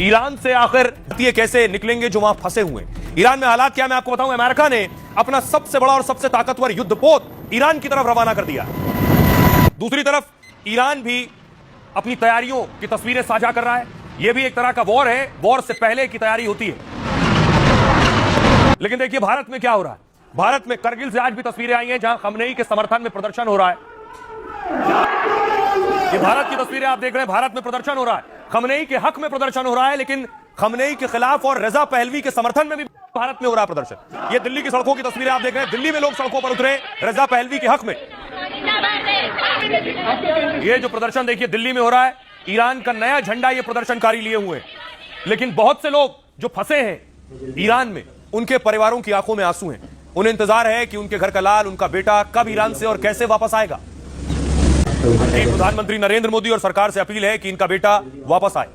Iran से आखिर ये कैसे निकलेंगे जो वहां फंसे हुए हैं। ईरान में हालात क्या मैं आपको बताऊं। अमेरिका ने अपना सबसे बड़ा और सबसे ताकतवर युद्धपोत ईरान की तरफ रवाना कर दिया। दूसरी तरफ ईरान भी अपनी तैयारियों की तस्वीरें साझा कर रहा है। यह भी एक तरह का वॉर है, वॉर से पहले की तैयारी होती है। लेकिन देखिए भारत में क्या हो रहा है। भारत में करगिल से आज भी तस्वीरें आई हैं जहां खमनेई के समर्थन में प्रदर्शन हो रहा है। ये भारत की तस्वीरें आप देख रहे हैं, भारत में प्रदर्शन हो रहा है, खमनेई के हक में प्रदर्शन हो रहा है, लेकिन खमनेई के खिलाफ और रजा पहलवी के समर्थन में भी भारत में हो रहा है प्रदर्शन। ये दिल्ली की सड़कों की तस्वीरें आप देख रहे हैं, दिल्ली में लोग सड़कों पर उतरे रजा पहलवी के हक में। ये जो प्रदर्शन देखिए दिल्ली में हो रहा है, ईरान का नया झंडा ये प्रदर्शनकारी लिए हुए हैं। लेकिन बहुत से लोग जो फंसे हैं ईरान में, उनके परिवारों की आंखों में आंसू हैं। उन्हें इंतजार है कि उनके घर का लाल, उनका बेटा कब ईरान से और कैसे वापस आएगा। प्रधानमंत्री नरेंद्र मोदी और सरकार से अपील है कि इनका बेटा वापस आए।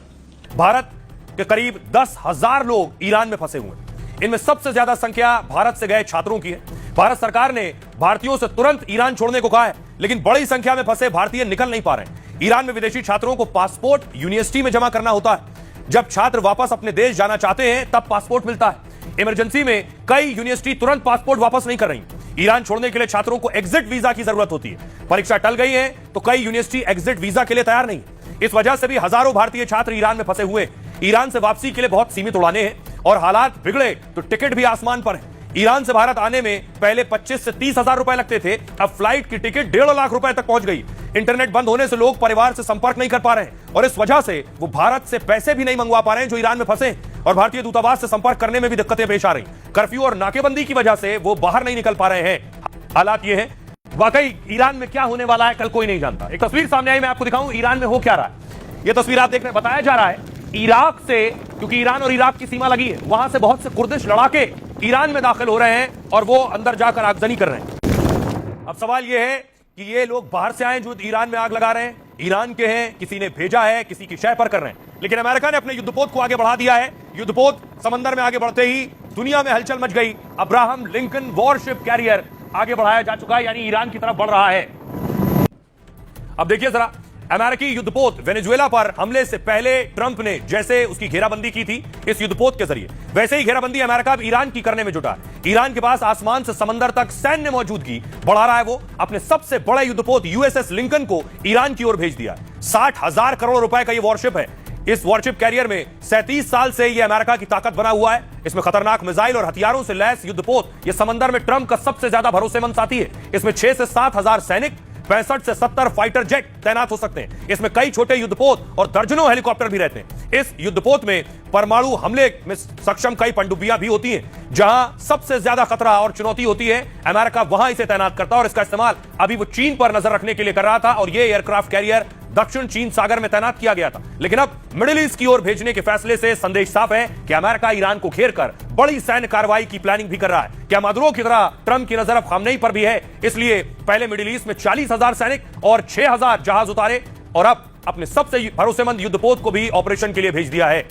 भारत के करीब 10,000 लोग ईरान में फंसे हुए हैं। इनमें सबसे ज्यादा संख्या भारत से गए छात्रों की है। भारत सरकार ने भारतीयों से तुरंत ईरान छोड़ने को कहा है, लेकिन बड़ी संख्या में फंसे भारतीय निकल नहीं पा रहे हैं। ईरान में विदेशी छात्रों को पासपोर्ट यूनिवर्सिटी में जमा करना होता है। जब छात्र वापस अपने देश जाना चाहते हैं तब पासपोर्ट मिलता है। इमरजेंसी में कई यूनिवर्सिटी तुरंत पासपोर्ट वापस नहीं कर रही। ईरान छोड़ने के लिए छात्रों को एग्जिट वीजा की जरूरत होती है। परीक्षा टल गई है तो कई यूनिवर्सिटी एग्जिट वीजा के लिए तैयार नहीं। इस वजह से भी हजारों भारतीय छात्र ईरान में फंसे हुए। ईरान से वापसी के लिए बहुत सीमित उड़ानें हैं और हालात बिगड़े तो टिकट भी आसमान पर है। ईरान से भारत आने में पहले 25 से 30 हजार रुपए लगते थे, अब फ्लाइट की टिकट 1.5 लाख रुपए तक पहुंच गई। इंटरनेट बंद होने से लोग परिवार से संपर्क नहीं कर पा रहे हैं और इस वजह से वो भारत से पैसे भी नहीं मंगवा पा रहे हैं जो ईरान में फंसे, और भारतीय दूतावास से संपर्क करने में भी दिक्कतें पेश आ रही। कर्फ्यू और नाकेबंदी की वजह से वो बाहर नहीं निकल पा रहे हैं। हालात ये है, वाकई ईरान में क्या होने वाला है कल कोई नहीं जानता। एक तस्वीर सामने आई, मैं आपको दिखाऊं ईरान में हो क्या रहा है। ये तस्वीर आप देख रहे हैं, बताया जा रहा है इराक से, क्योंकि ईरान और इराक की सीमा लगी है, वहां से बहुत से कुर्दिश लड़ाके ईरान में दाखिल हो रहे हैं और वो अंदर जाकर आगजनी कर रहे हैं। अब सवाल ये है कि ये लोग बाहर से आए जो ईरान में आग लगा रहे हैं, ईरान के हैं, किसी ने भेजा है, किसी की शय पर कर रहे हैं। लेकिन अमेरिका ने अपने युद्धपोत को आगे बढ़ा दिया है। युद्धपोत समंदर में आगे बढ़ते ही दुनिया में हलचल मच गई। अब्राहम लिंकन वॉरशिप कैरियर आगे बढ़ाया जा चुका है, यानी ईरान की तरफ बढ़ रहा है। अब देखिए जरा, अमेरिकी युद्धपोत वेनेजुएला पर हमले से पहले ट्रंप ने जैसे उसकी घेराबंदी की थी इस युद्धपोत के जरिए, वैसे ही घेराबंदी अमेरिका अब ईरान की करने में जुटा है। ईरान के पास आसमान से समंदर तक सैन्य मौजूदगी बढ़ा रहा है। वो अपने सबसे बड़े युद्धपोत यूएसएस लिंकन को ईरान की ओर भेज दिया। 60,000 करोड़ रुपए का यह वॉरशिप है। इस वॉरशिप कैरियर में 37 साल से यह अमेरिका की ताकत बना हुआ है। इसमें खतरनाक मिसाइल और हथियारों से लैस युद्धपोत यह समंदर में ट्रंप का सबसे ज्यादा भरोसेमंद साथी है। इसमें 6 से 7 हजार सैनिक, 65 से 70 फाइटर जेट तैनात हो सकते हैं। इसमें कई छोटे युद्धपोत और दर्जनों हेलीकॉप्टर भी रहते हैं। इस युद्धपोत में परमाणु हमले में सक्षम कई पनडुब्बियां भी होती हैं। जहां सबसे ज्यादा खतरा और चुनौती होती है, अमेरिका वहां इसे तैनात करता है और इसका इस्तेमाल अभी वो चीन पर नजर रखने के लिए कर रहा था और यह एयरक्राफ्ट कैरियर दक्षिण चीन सागर में तैनात किया गया था। लेकिन अब मिडिल ईस्ट की ओर भेजने के फैसले से संदेश साफ है कि अमेरिका ईरान को घेरकर बड़ी सैन्य कार्रवाई की प्लानिंग भी कर रहा है। क्या मादुरो की तरह ट्रंप की नजर अब खमनेई पर भी है, इसलिए पहले मिडिल ईस्ट में 40,000 सैनिक और 6,000 जहाज उतारे और अब अपने सबसे भरोसेमंद युद्धपोत को भी ऑपरेशन के लिए भेज दिया है।